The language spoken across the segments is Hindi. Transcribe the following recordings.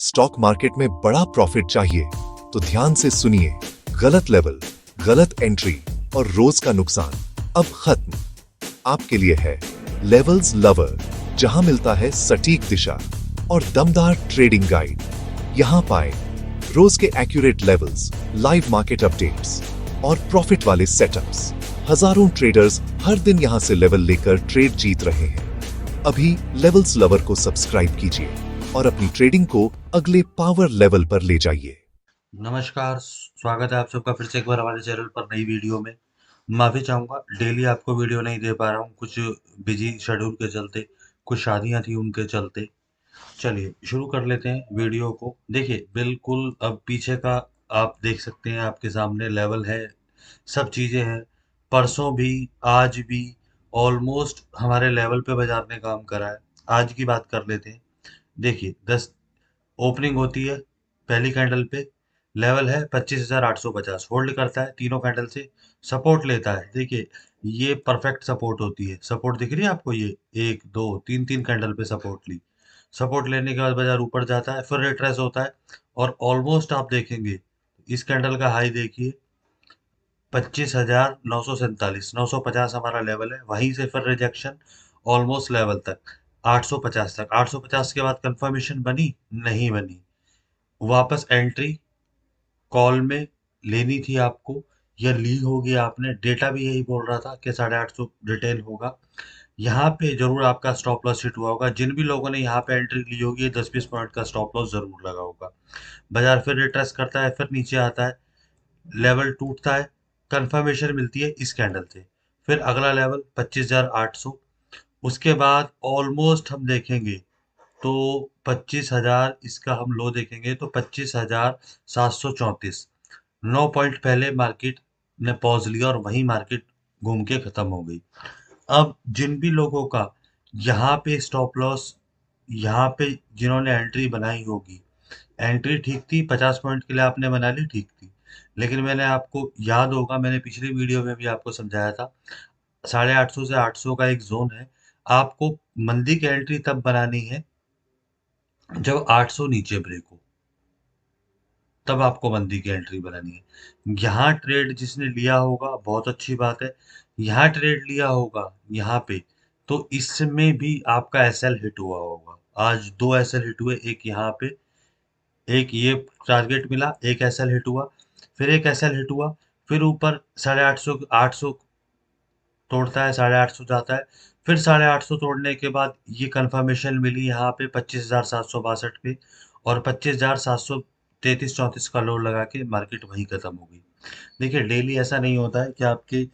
स्टॉक मार्केट में बड़ा प्रॉफिट चाहिए तो ध्यान से सुनिए। गलत लेवल, गलत एंट्री और रोज का नुकसान अब खत्म। आपके लिए है लेवल्स लवर, जहां मिलता है सटीक दिशा और दमदार ट्रेडिंग गाइड। यहां पाए रोज के accurate levels, live market updates और प्रॉफिट वाले सेटअप्स। हजारों ट्रेडर्स हर दिन यहां से लेवल लेकर ट्रेड जीत रहे हैं। अभी लेवल्स लवर को सब्सक्राइब कीजिए और अपनी ट्रेडिंग को अगले पावर लेवल पर ले जाइए। नमस्कार, स्वागत है आप सबका फिर से एक बार हमारे चैनल पर नई वीडियो में। माफ़ी चाहूँगा डेली आपको वीडियो नहीं दे पा रहा हूँ, कुछ बिजी शेड्यूल के चलते, कुछ शादियाँ थी उनके चलते। चलिए शुरू कर लेते हैं वीडियो को। देखिए बिल्कुल अब पीछे का आप देख सकते हैं, आपके सामने लेवल है, सब चीज़ें हैं। परसों भी, आज भी ऑलमोस्ट हमारे लेवल पे बाजार ने काम करा है। आज की बात कर लेते हैं। देखिए 10 ओपनिंग होती है, पहली कैंडल पे लेवल है 25,850, होल्ड करता है तीनों कैंडल से, सपोर्ट लेता है। देखिए ये परफेक्ट सपोर्ट होती है। सपोर्ट दिख रही है आपको, ये एक दो तीन तीन कैंडल पे सपोर्ट ली। सपोर्ट लेने के बाद बाजार ऊपर जाता है, फिर रिट्रेस होता है और ऑलमोस्ट आप देखेंगे इस कैंडल का हाई देखिए 25,947, 950 हमारा लेवल है। वहीं से फिर रिजेक्शन ऑलमोस्ट लेवल तक 850 तक। 850 के बाद कंफर्मेशन बनी, नहीं बनी। वापस एंट्री कॉल में लेनी थी आपको, या ली होगी आपने। डेटा भी यही बोल रहा था कि 850 रिटेल होगा। यहाँ पे जरूर आपका स्टॉप लॉस हिट हुआ होगा। जिन भी लोगों ने यहाँ पे एंट्री ली होगी 10-20 पॉइंट का स्टॉप लॉस जरूर लगा होगा। बाजार फिर रिट्रेस करता है, फिर नीचे आता है, लेवल टूटता है, कंफर्मेशन मिलती है इस कैंडल से। फिर अगला लेवल 25,800। उसके बाद ऑलमोस्ट हम देखेंगे तो 25,000 इसका हम लो देखेंगे तो 25,734। 9 पॉइंट पहले मार्केट ने पॉज लिया और वहीं मार्केट घूम के खत्म हो गई। अब जिन भी लोगों का यहाँ पे स्टॉप लॉस, यहाँ पे जिन्होंने एंट्री बनाई होगी, एंट्री ठीक थी, 50 पॉइंट के लिए आपने बना ली, ठीक थी। लेकिन मैंने आपको याद होगा, मैंने पिछली वीडियो में भी आपको समझाया था, 850 से 800 का एक जोन है। आपको मंदी की एंट्री तब बनानी है जब 800 नीचे ब्रेक हो, तब आपको मंदी की एंट्री बनानी है। यहाँ ट्रेड जिसने लिया होगा बहुत अच्छी बात है। यहाँ ट्रेड लिया होगा यहाँ पे, तो इसमें भी आपका एसएल हिट हुआ होगा। आज दो एसएल हिट हुए, एक यहाँ पे, एक ये टारगेट मिला, एक एसएल हिट हुआ, फिर एक एसएल हिट हुआ, फिर ऊपर 850 800 तोड़ता है, 850 जाता है, फिर 850 तोड़ने के बाद ये कंफर्मेशन मिली यहाँ पे 25,762 पे, और 25,733-34 का लो लगा के मार्केट वहीं खत्म हो गई। देखिए डेली ऐसा नहीं होता है कि आपके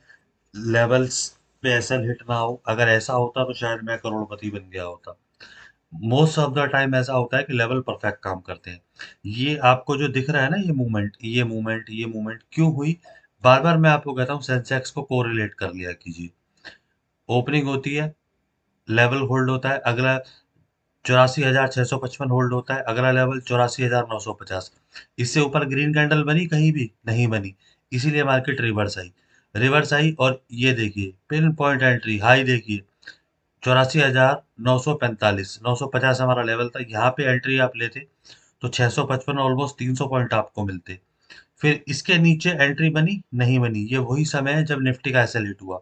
लेवल्स पे ऐसा हिट ना हो। अगर ऐसा होता तो शायद मैं करोड़पति बन गया होता। मोस्ट ऑफ द टाइम ऐसा होता है कि लेवल परफेक्ट काम करते हैं। ये आपको जो दिख रहा है ना, ये मूवमेंट क्यों हुई, बार बार मैं आपको कहता हूँ सेंसेक्स को कोरिलेट कर लिया कीजिए। ओपनिंग होती है, लेवल होल्ड होता है, अगला 84,655 होल्ड होता है, अगला लेवल 84,950। इससे ऊपर ग्रीन कैंडल बनी कहीं भी नहीं बनी, इसीलिए मार्केट रिवर्स आई और ये देखिए पिन पॉइंट एंट्री हाई देखिए 84,945, 950 हमारा लेवल था। यहाँ पे एंट्री आप लेते तो 655, ऑलमोस्ट 300 पॉइंट आपको मिलते। फिर इसके नीचे एंट्री बनी नहीं बनी, ये वही समय है जब निफ्टी का एसएल हिट हुआ।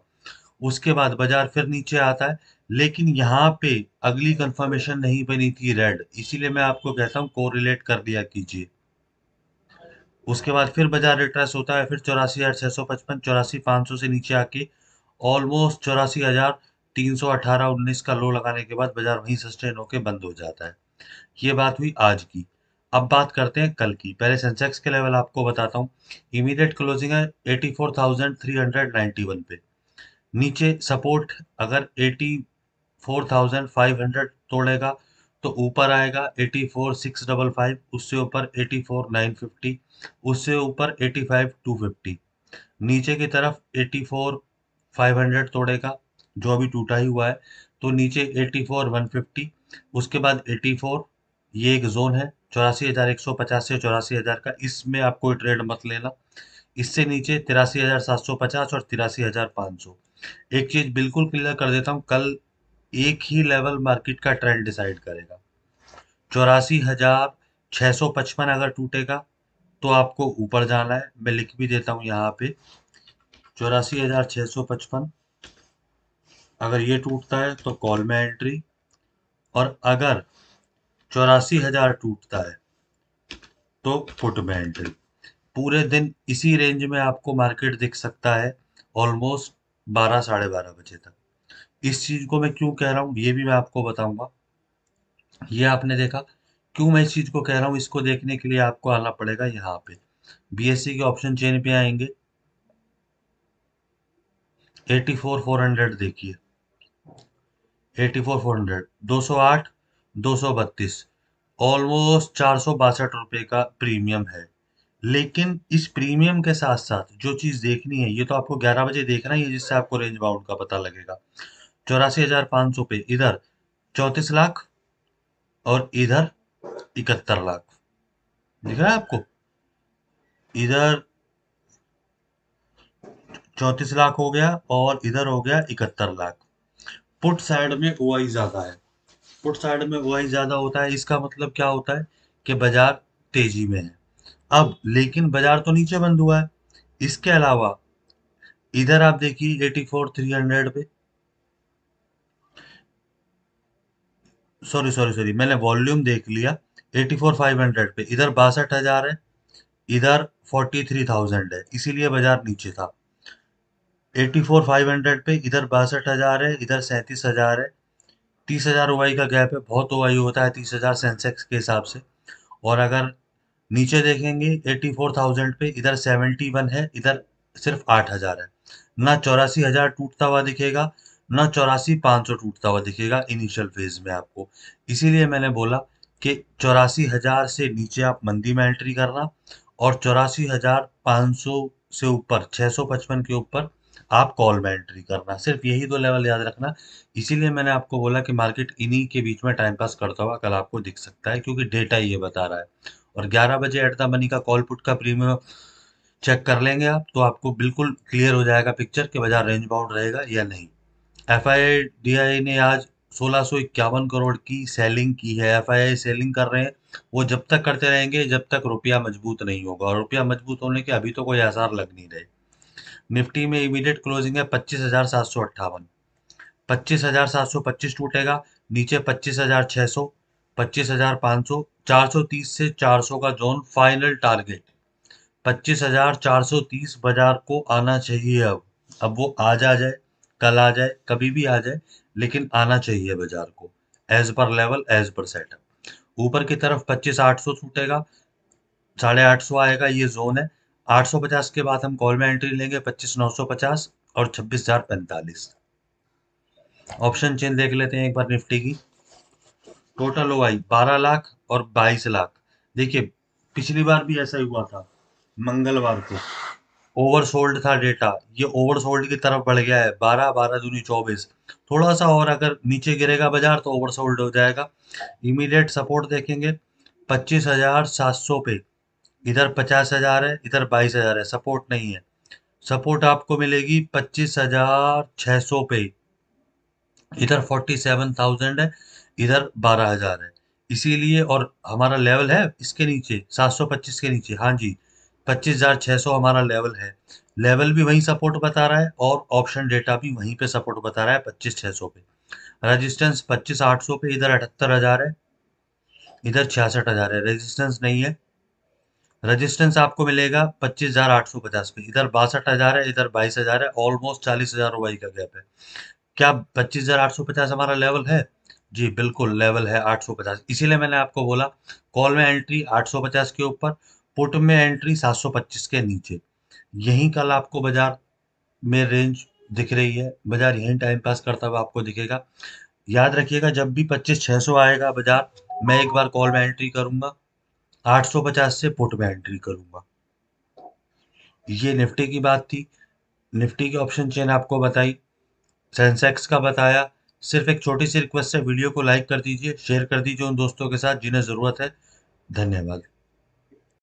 उसके बाद बाजार फिर नीचे आता है, लेकिन यहाँ पे अगली कंफर्मेशन नहीं बनी थी रेड, इसीलिए मैं आपको कहता हूँ कोरिलेट कर दिया कीजिए। उसके बाद फिर बाजार रिट्रेस होता है, फिर 84,655, 84,500 से नीचे आके ऑलमोस्ट 84,318-19 का लो लगाने के बाद बाजार वहीं सस्टेन होके बंद हो जाता है। ये बात हुई आज की। अब बात करते हैं कल की। पहले सेंसेक्स के लेवल आपको बताता हूँ। इमीडिएट क्लोजिंग है 84,391 पे। नीचे सपोर्ट अगर 84,500 तोड़ेगा तो ऊपर आएगा 84,655, उससे ऊपर 84,950, उससे ऊपर 85,250। नीचे की तरफ 84,500 तोड़ेगा, जो अभी टूटा ही हुआ है, तो नीचे 84,150, उसके बाद 84। ये एक जोन है 84,150 से 84,000 का, इसमें आप कोई ट्रेड मत लेना। इससे नीचे 83,750 और 83,500। एक चीज बिल्कुल क्लियर कर देता हूँ, कल एक ही लेवल मार्केट का ट्रेंड डिसाइड करेगा। 84,000 655 अगर टूटेगा तो आपको ऊपर जाना है। मैं लिख भी देता हूँ यहाँ पे 84,655। अगर ये टूटता है तो कॉल में एंट्री, और अगर 84,000 टूटता है तो पुट में एंट्री। पूरे दिन इसी रेंज में आपको मार्केट दिख सकता है, ऑलमोस्ट 12 साढ़े 12 बजे तक। इस चीज को मैं क्यों कह रहा हूँ ये भी मैं आपको बताऊंगा। ये आपने देखा, क्यों मैं इस चीज को कह रहा हूँ, इसको देखने के लिए आपको आना पड़ेगा यहाँ पे बीएससी के ऑप्शन चेन पे आएंगे। 84,400 देखिए, 84,400, 208, 232, ऑलमोस्ट 462 रुपए का प्रीमियम है। लेकिन इस प्रीमियम के साथ साथ जो चीज देखनी है, ये तो आपको 11 बजे देखना ही है जिससे आपको रेंज बाउंड का पता लगेगा। 84,500 पे इधर 34 लाख, और इधर 71 लाख। दिख रहा है आपको, इधर 34 लाख हो गया और इधर हो गया 71 लाख। पुट साइड में ओआई ज्यादा है। पुट साइड में ओआई ज्यादा होता है, इसका मतलब क्या होता है कि बाजार तेजी में है। अब लेकिन बाजार तो नीचे बंद हुआ है। इसके अलावा इधर आप देखिए 84,300 पे, सॉरी मैंने वॉल्यूम देख लिया। 84,500 पे इधर 62,000 है, इधर 43,000 है, इसीलिए बाजार नीचे था। 84,500 पे इधर 62,000 है, इधर 37,000 है। 30,000 ओआई का गैप है, बहुत ओआई होता है 30,000 सेंसेक्स के हिसाब से। और अगर नीचे देखेंगे 84,000 पे इधर 71 है, इधर सिर्फ 8,000 है। ना 84,000 टूटता हुआ दिखेगा, ना 84,500 टूटता हुआ दिखेगा इनिशियल फेज में आपको। इसीलिए मैंने बोला कि 84,000 से नीचे आप मंदी में एंट्री करना, और 84,500 से ऊपर 655 के ऊपर आप कॉल में एंट्री करना। सिर्फ यही दो लेवल याद रखना। इसीलिए मैंने आपको बोला कि मार्केट इन्हीं के बीच में टाइम पास करता हुआ कल आपको दिख सकता है, क्योंकि डेटा ये बता रहा है। और 11 बजे एट द मनी का कॉल पुट का प्रीमियम चेक कर लेंगे आप, तो आपको बिल्कुल क्लियर हो जाएगा पिक्चर कि बाजार रेंज बाउंड रहेगा या नहीं। एफआईडीआई ने आज 1651 करोड़ की सेलिंग की है। एफआईआई सेलिंग कर रहे हैं, वो जब तक करते रहेंगे जब तक रुपया मजबूत नहीं होगा, और रुपया मजबूत होने के अभी तो कोई आसार लग नहीं रहे। निफ्टी में इमीडिएट क्लोजिंग है 25,758। 25,725 टूटेगा, नीचे 25,600, 25,500, 430 से 400 का जोन फाइनल टारगेट। 25,430 बाजार को आना चाहिए अब वो आज आ जाए, कल आ जाए, कभी भी आ जाए, लेकिन आना चाहिए बाजार को, as per level, as per setup. ऊपर की तरफ 25,800 टूटेगा, 850 आएगा, ये जोन है। 850 के बाद हम कॉल में एंट्री लेंगे 25,950 और 26,045। ऑप्शन चेन देख लेते हैं एक बार निफ्टी की। टोटल ओआई 12 लाख और 22 लाख। देखिए, पिछली बार भी ऐसा ही हुआ था, मंगलवार को ओवरसोल्ड था डेटा, ये ओवरसोल्ड की तरफ बढ़ गया है। 12 12 दूनी 24, थोड़ा सा और अगर नीचे गिरेगा बाजार तो ओवरसोल्ड हो जाएगा। इमीडिएट सपोर्ट देखेंगे 25,700 पे, इधर 50,000 है, इधर 22,000 है, सपोर्ट नहीं है। सपोर्ट आपको मिलेगी 25,600 पे, इधर 47,000 है, इधर 12,000 है। इसीलिए, और हमारा लेवल है इसके नीचे 725 के नीचे, हाँ जी, 25,600 हमारा लेवल है। लेवल भी वहीं सपोर्ट बता रहा है और ऑप्शन डेटा भी वहीं पे सपोर्ट बता रहा है 25,600 पे। रेजिस्टेंस 25,800 पे, इधर 78,000 है, इधर 66,000 है, रेजिस्टेंस नहीं है। रेजिस्टेंस आपको मिलेगा 25,850 पे, इधर 62,000 है, इधर 22,000 है, ऑलमोस्ट 40,000 रुपए का गैप है। क्या 25,850 हमारा लेवल है? जी बिल्कुल लेवल है 850। इसीलिए मैंने आपको बोला कॉल में एंट्री 850 के ऊपर, पुट में एंट्री 725 के नीचे। यहीं कल आपको बाजार में रेंज दिख रही है, बाजार यहीं टाइम पास करता हुआ आपको दिखेगा। याद रखिएगा, जब भी 25,600 आएगा बाजार, मैं एक बार कॉल में एंट्री करूंगा, 850 से पुट में एंट्री करूंगा। ये निफ्टी की बात थी, निफ्टी की ऑप्शन चेन आपको बताई, सेंसेक्स का बताया। सिर्फ एक छोटी सी रिक्वेस्ट है, वीडियो को लाइक कर दीजिए, शेयर कर दीजिए उन दोस्तों के साथ जिन्हें ज़रूरत है। धन्यवाद।